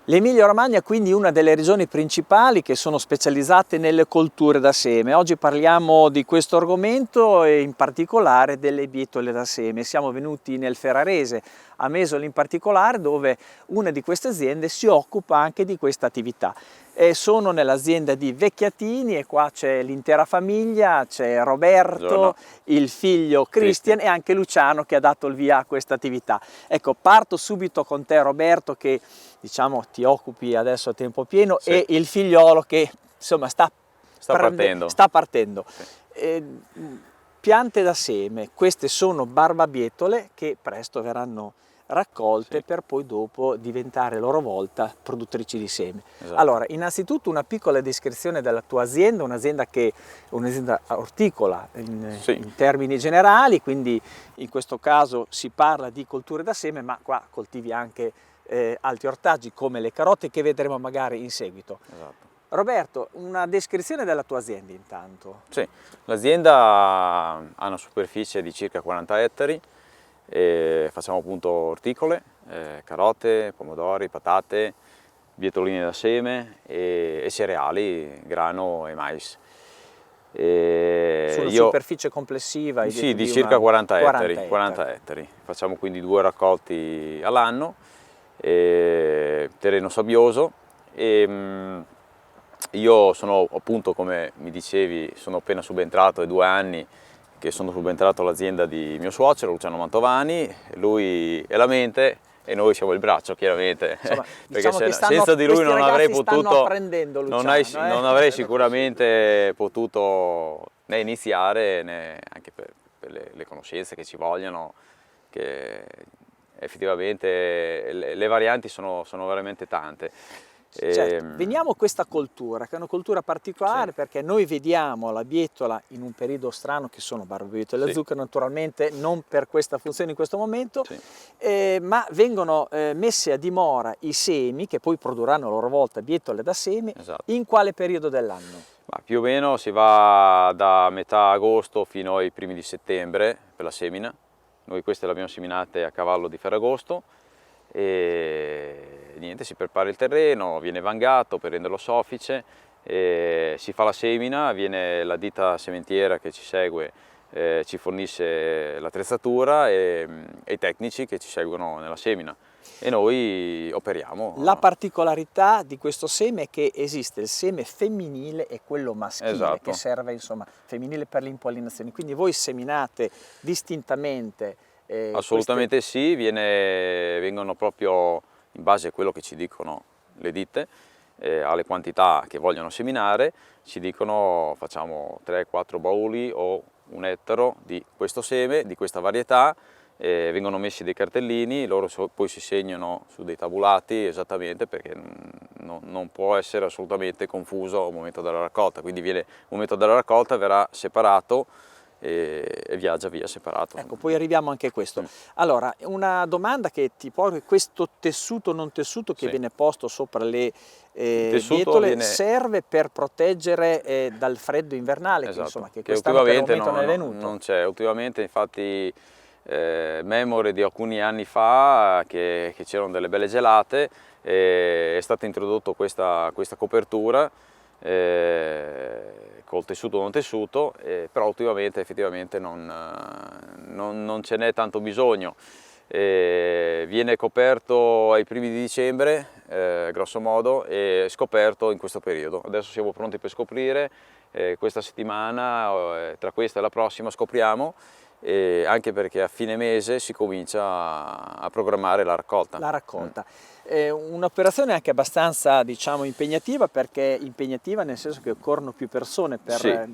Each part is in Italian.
L'Emilia-Romagna è quindi una delle regioni principali che sono specializzate nelle colture da seme. Oggi parliamo di questo argomento e in particolare delle bietole da seme. Siamo venuti nel Ferrarese, a Mesoli in particolare, dove una di queste aziende si occupa anche di questa attività. E sono nell'azienda di Vecchiatini e qua c'è l'intera famiglia, c'è Roberto, Buongiorno. il figlio Cristian e anche Luciano che ha dato il via a questa attività. Ecco, parto subito con te Roberto che diciamo ti occupi adesso a tempo pieno e il figliolo che insomma sta partendo. Sì. Piante da seme, queste sono barbabietole che presto verranno raccolte per poi dopo diventare a loro volta produttrici di seme. Esatto. Allora, innanzitutto una piccola descrizione della tua azienda, un'azienda orticola in termini generali, quindi in questo caso si parla di colture da seme, ma qua coltivi anche altri ortaggi come le carote che vedremo magari in seguito. Esatto. Roberto, una descrizione della tua azienda intanto. Sì, l'azienda ha una superficie di circa 40 ettari e facciamo appunto orticole, carote, pomodori, patate, bietoline da seme e cereali, grano e mais. Su una superficie complessiva? Sì, di circa 40 ettari. Facciamo quindi 2 raccolti all'anno, terreno sabbioso e io sono appunto, come mi dicevi, sono appena subentrato, è 2 anni che sono subentrato all'azienda di mio suocero Luciano Mantovani, lui è la mente e noi siamo il braccio chiaramente. Insomma, perché diciamo senza di lui non avrei potuto, Luciano, non avrei sicuramente potuto né iniziare né anche per le conoscenze che ci vogliono, che effettivamente le varianti sono veramente tante. Certo, veniamo a questa coltura, che è una coltura particolare perché noi vediamo la bietola in un periodo strano che sono barbabietole da zucchero, naturalmente non per questa funzione in questo momento, ma vengono messe a dimora i semi che poi produrranno a loro volta bietole da seme. In quale periodo dell'anno? Ma più o meno si va da metà agosto fino ai primi di settembre per la semina. Noi queste le abbiamo seminate a cavallo di Ferragosto. E niente, si prepara il terreno, viene vangato per renderlo soffice, si fa la semina, viene la ditta sementiera che ci segue, ci fornisce l'attrezzatura e i tecnici che ci seguono nella semina e noi operiamo. La particolarità di questo seme è che esiste il seme femminile e quello maschile che serve, insomma, femminile per l'impollinazione, quindi voi seminate distintamente. Assolutamente sì, vengono proprio in base a quello che ci dicono le ditte, alle quantità che vogliono seminare, ci dicono facciamo 3-4 bauli o 1 ettaro di questo seme, di questa varietà, vengono messi dei cartellini, loro poi si segnano su dei tabulati esattamente perché non può essere assolutamente confuso al momento della raccolta, quindi al momento della raccolta verrà separato e viaggia via separato. Ecco, poi arriviamo anche a questo. Allora, una domanda che ti porgo è questo tessuto non tessuto che viene posto sopra le bietole serve per proteggere dal freddo invernale, che insomma che quest'anno per il momento non è venuto. Non c'è, ultimamente infatti memore di alcuni anni fa che c'erano delle belle gelate, è stata introdotta questa copertura col tessuto non tessuto, però ultimamente effettivamente non ce n'è tanto bisogno. Viene coperto ai primi di dicembre, grosso modo, e scoperto in questo periodo. Adesso siamo pronti per scoprire, questa settimana, tra questa e la prossima scopriamo, anche perché a fine mese si comincia a programmare la raccolta. La raccolta. Un'operazione anche abbastanza, diciamo, impegnativa, perché impegnativa nel senso che occorrono più persone per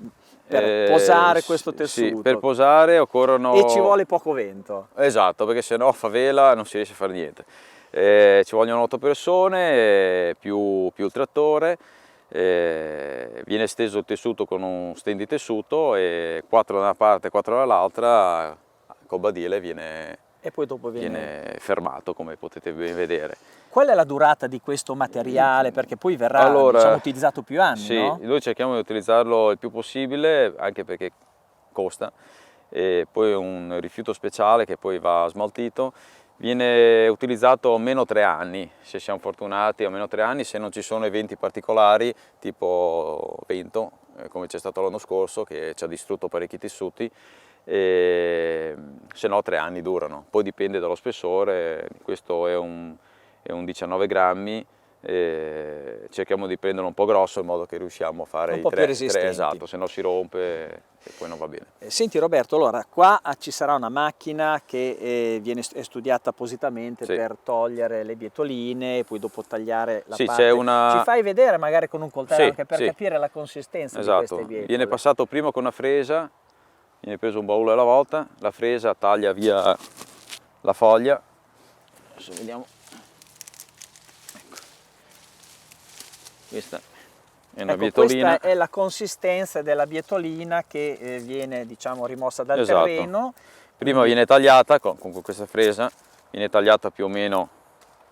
posare questo tessuto. Sì, per posare occorrono... E ci vuole poco vento. Esatto, perché se no fa vela non si riesce a fare niente. Ci vogliono 8 persone, più il trattore, viene steso il tessuto con un stand di tessuto e 4 da una parte e 4 dall'altra, col badile viene fermato, come potete ben vedere. Qual è la durata di questo materiale? Perché poi verrà diciamo, utilizzato più anni, sì, no? Noi cerchiamo di utilizzarlo il più possibile, anche perché costa, e poi è un rifiuto speciale che poi va smaltito, Viene utilizzato almeno 3 anni, se siamo fortunati, almeno 3 anni, se non ci sono eventi particolari tipo vento, come c'è stato l'anno scorso che ci ha distrutto parecchi tessuti, se no 3 anni durano. Poi dipende dallo spessore, questo è un 19 grammi, cerchiamo di prenderlo un po' grosso in modo che riusciamo a fare un i po' più 3, resistenti. esatto, se no si rompe e poi non va bene. Senti Roberto, allora qua ci sarà una macchina che è studiata appositamente Sì. per togliere le bietoline e poi dopo tagliare la Sì, parte. c'è una... Ci fai vedere magari con un coltello Sì, anche per sì. capire la consistenza di Esatto, queste bietole? viene passato prima con una fresa, viene preso un baule alla volta, la fresa taglia via la foglia. Adesso vediamo. Ecco. Questa è una Ecco, bietolina. questa è la consistenza della bietolina che viene, diciamo, rimossa dal Esatto. terreno. Prima viene tagliata con questa fresa, viene tagliata più o meno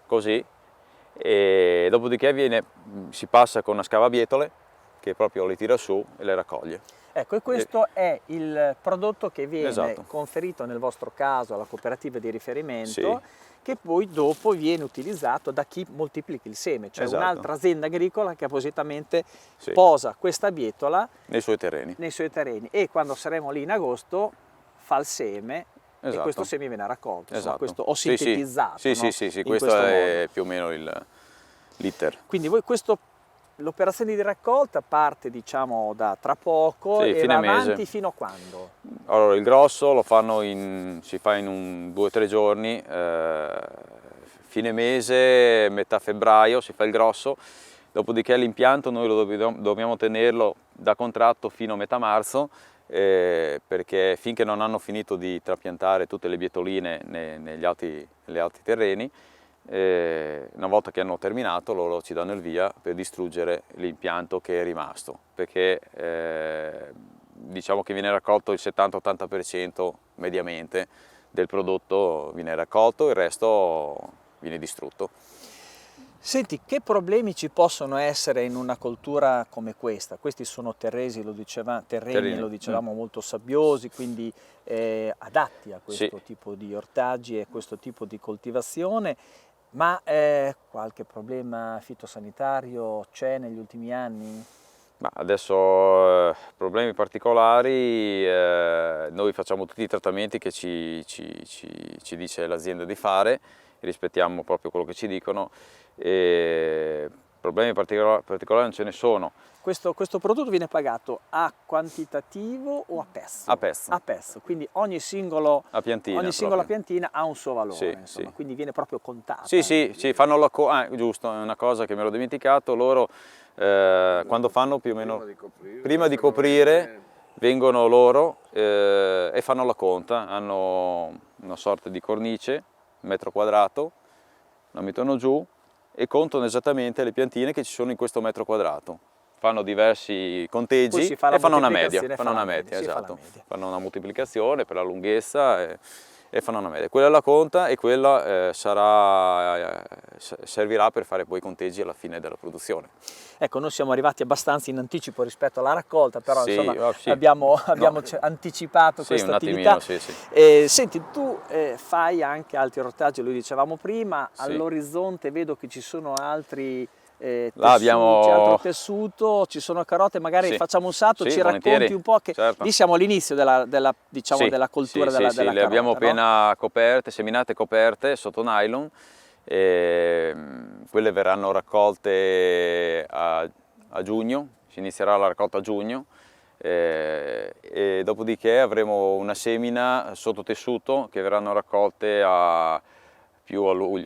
così, e dopodiché si passa con una scavabietole che proprio le tira su e le raccoglie. Ecco, e questo è il prodotto che viene Esatto. conferito nel vostro caso alla cooperativa di riferimento, Sì. che poi dopo viene utilizzato da chi moltiplica il seme, cioè Esatto. un'altra azienda agricola che appositamente Sì. posa questa bietola Nei suoi terreni. nei suoi terreni e quando saremo lì in agosto fa il seme e Esatto. questo seme viene raccolto. Insomma, Esatto. questo ho Sì, sì. sintetizzato. Sì, no? sì, sì, sì, In questo è modo. più o meno l'iter. Quindi voi l'operazione di raccolta parte, diciamo, da tra poco Sì, e fine va mese. avanti fino a quando? Allora, il grosso lo fanno si fa in 2 o 3 giorni, fine mese, metà febbraio si fa il grosso, dopodiché l'impianto noi dobbiamo tenerlo da contratto fino a metà marzo, perché finché non hanno finito di trapiantare tutte le bietoline negli altri terreni, una volta che hanno terminato loro ci danno il via per distruggere l'impianto che è rimasto, perché diciamo che viene raccolto il 70-80% mediamente del prodotto viene raccolto, il resto viene distrutto. Senti, che problemi ci possono essere in una coltura come questa? Questi sono terreni, lo dicevamo, molto sabbiosi, quindi adatti a questo tipo di ortaggi e questo tipo di coltivazione, ma qualche problema fitosanitario c'è negli ultimi anni? Ma adesso problemi particolari, noi facciamo tutti i trattamenti che ci dice l'azienda di fare, rispettiamo proprio quello che ci dicono, e problemi particolari non ce ne sono. Questo prodotto viene pagato a quantitativo o a pezzo? A pezzo. A pezzo, quindi ogni singola piantina ha un suo valore, sì, insomma, sì. Quindi viene proprio contata. Sì, sì, sì, fanno giusto, è una cosa che mi ero dimenticato, loro quando fanno più o meno, prima di coprire vengono loro e fanno la conta, hanno una sorta di cornice, metro quadrato, la mettono giù e contano esattamente le piantine che ci sono in questo metro quadrato. Fanno diversi conteggi e fanno una media, esatto. Fanno una moltiplicazione per la lunghezza e fanno una media. Quella la conta e quella servirà per fare poi i conteggi alla fine della produzione. Ecco, noi siamo arrivati abbastanza in anticipo rispetto alla raccolta, però sì, insomma sì. abbiamo anticipato sì, questa attività. Sì, sì. Senti, tu fai anche altri ortaggi, lo dicevamo prima, sì. All'orizzonte vedo che ci sono altri là abbiamo altro tessuto, ci sono carote, magari facciamo un salto, sì, ci volentieri. racconti un po' che certo. Lì siamo all'inizio della coltura della le carota, abbiamo no? appena coperte, seminate coperte sotto nylon, e quelle verranno raccolte a giugno, si inizierà la raccolta a giugno, e dopodiché avremo una semina sotto tessuto che verranno raccolte a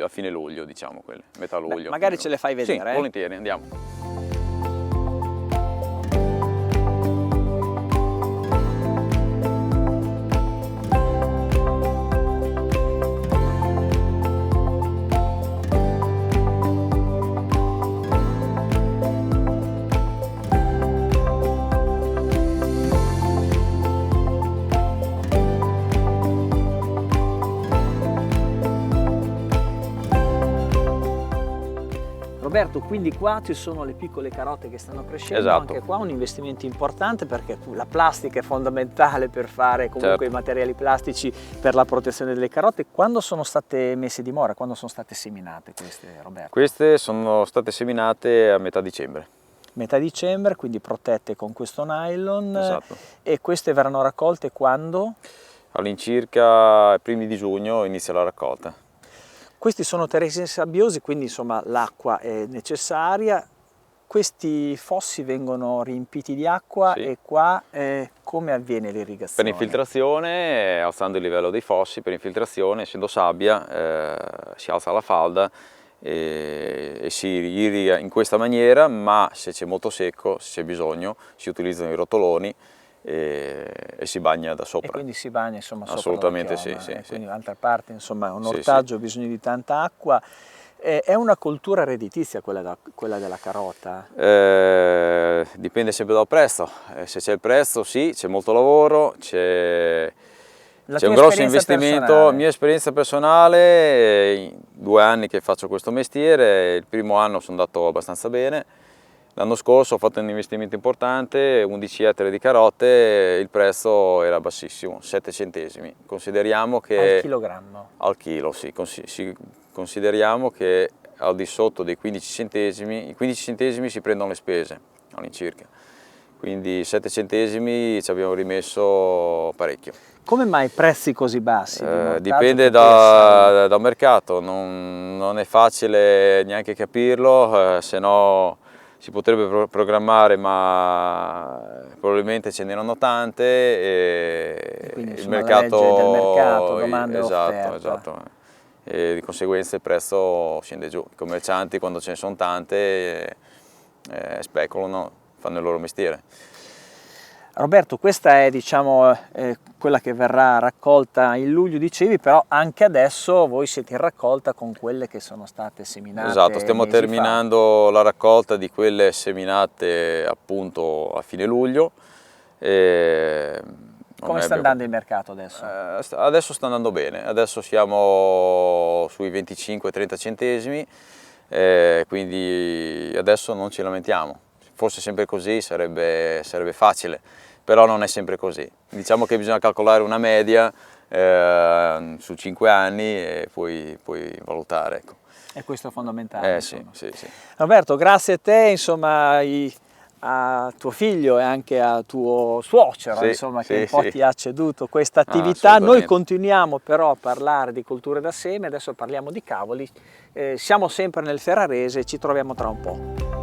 fine luglio, diciamo, quelle, metà luglio. Magari ce le fai vedere. Sì, volentieri, andiamo. Roberto, quindi qua ci sono le piccole carote che stanno crescendo, Esatto. anche qua un investimento importante perché la plastica è fondamentale per fare comunque Certo. i materiali plastici per la protezione delle carote. Quando sono state messe a dimora, quando sono state seminate queste, Roberto? Queste sono state seminate a metà dicembre. Metà dicembre, quindi protette con questo nylon. Esatto. E queste verranno raccolte quando? All'incirca i primi di giugno inizia la raccolta. Questi sono terreni sabbiosi, quindi insomma l'acqua è necessaria. Questi fossi vengono riempiti di acqua, Sì. e qua come avviene Per l'irrigazione? infiltrazione, alzando il livello dei fossi, per infiltrazione, essendo sabbia, si alza la falda e si irriga in questa maniera, ma se c'è molto secco, se c'è bisogno, si utilizzano i rotoloni e si bagna da E sopra. quindi si bagna insomma sopra Assolutamente la chioma, sì, sì. quindi d'altra parte insomma un Sì, ortaggio ha bisogno di tanta acqua. È una coltura redditizia quella della carota? Dipende sempre dal prezzo, se c'è il prezzo sì, c'è molto lavoro, c'è un grosso investimento. Personale? Mia esperienza personale, in 2 anni che faccio questo mestiere, il primo anno sono andato abbastanza bene, l'anno scorso ho fatto un investimento importante, 11 ettari di carote, il prezzo era bassissimo, 7 centesimi. Consideriamo che Al chilogrammo? Al chilo, sì. Consideriamo che al di sotto dei 15 centesimi, i 15 centesimi si prendono le spese all'incirca, quindi 7 centesimi ci abbiamo rimesso parecchio. Come mai prezzi così bassi? Dipende dal mercato, non è facile neanche capirlo, se no si potrebbe programmare, ma probabilmente ce n'erano tante e quindi, il insomma, mercato, la legge del mercato, domanda e offerta. esatto. E di conseguenza il prezzo scende giù. I commercianti, quando ce ne sono tante, speculano, fanno il loro mestiere. Roberto, questa è diciamo quella che verrà raccolta in luglio, dicevi, però anche adesso voi siete in raccolta con quelle che sono state seminate. Esatto, stiamo mesi fa. terminando la raccolta di quelle seminate appunto a fine luglio. Come sta andando il mercato adesso? Adesso sta andando bene, adesso siamo sui 25-30 centesimi, quindi adesso non ci lamentiamo. Fosse sempre così sarebbe facile, però non è sempre così. Diciamo che bisogna calcolare una media su 5 anni e poi valutare. Ecco. E questo è fondamentale. Sì. Roberto, grazie a te, insomma, a tuo figlio e anche a tuo suocero, insomma, che un po' ti ha ceduto questa attività. Noi continuiamo però a parlare di colture da seme, adesso parliamo di cavoli, siamo sempre nel ferrarese, ci troviamo tra un po'.